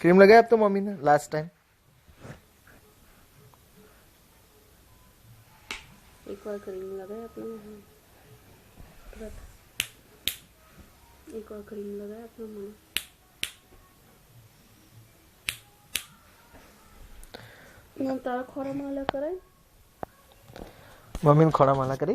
Cream लगाया अब तो मम्मी ने लास्ट टाइम. एक और क्रीम लगाया अपने मुंह. एक और क्रीम लगाया अपने मुंह. તારા ખોરા માલા કરે. મમ્મી ને ખોડા માલા કરી.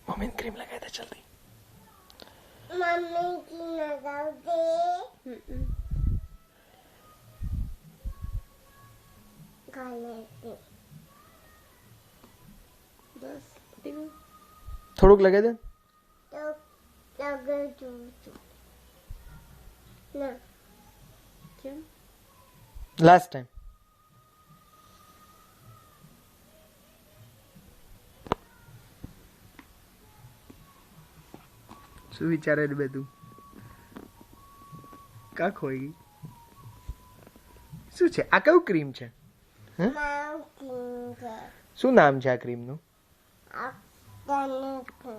मम्मी ने क्रीम लगाया था जल्दी. मम्मी की लगाओ दे. गाने दे. બસ થોડુંક લગાવી દે. तो लगे जो ना કેમ લાસ્ટ ટાઈમ. શું વિચારે છે બધું? કા ખોઈ ગઈ? શું છે આ? કયું ક્રીમ છે? नाम किंग શું નામ છે આ ક્રીમનું? अपने को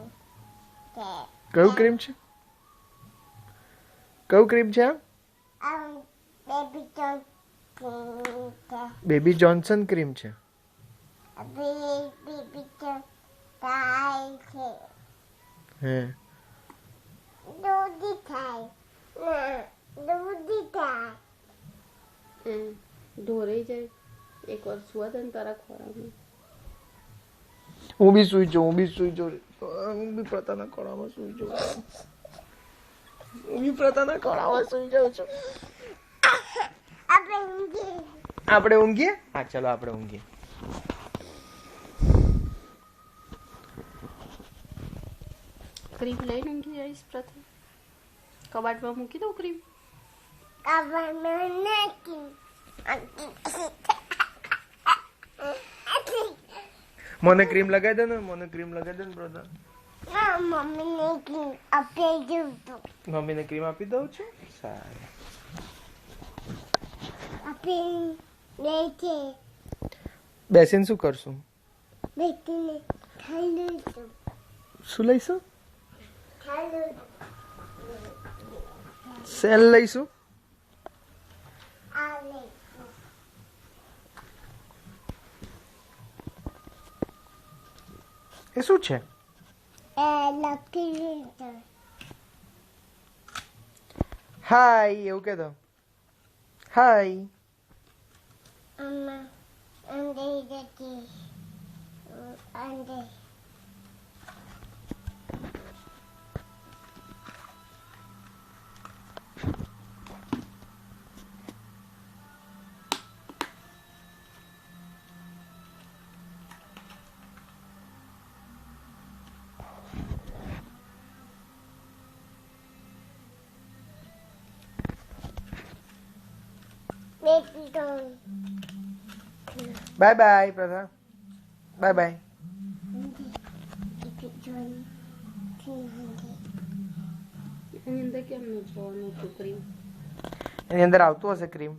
કયું ક્રીમ છે? કયું ક્રીમ છે આ? बेबी तो किंग બેબી જોન્સન ક્રીમ છે. अभी बेबी तो काय है હે दूध खाए ना दूध खाए ઢોરાઈ જાય. એક વાર સુવા દે ને તારા ખોરામાં. હું બી સુઈ જાઉં, હું બી સુઈ જાઉં. હું બી પ્રતાના ખોળામાં સુઈ જાઉં. હું બી પ્રતાના ખોળામાં સુઈ જાઉં છું. આપણે ઊંઘીએ? હા ચલો આપણે ઊંઘીએ. ક્રીમ લઈને ઊંઘી જઈશ પ્રથમ. કબાટમાં મૂકી દઉં ક્રીમ. મને ક્રીમ લગાવી દે ને, મને ક્રીમ લગાવી દે ને પ્રતા. મમ્મી ને ક્રીમ આપી દઉં તો મમ્મીને ક્રીમ આપી દઉં છું. સારું. આપી દે છે બેસીને શું કરશું? બેટીને ખાઈ લઈશું શું લઈશું? ખાઈ લઈશું સેલ લઈશું. આ લઈશું એ શું છે? લખી લઈશું હાય એવું કે દો. હાય. અમ્મા અંડે જતી અંડે બેટી તો બાય બાય પ્રથા. Bye bye. એની અંદર કેમ ન જોવાનું હતું ક્રીમ? એની અંદર આવતું હશે ક્રીમ.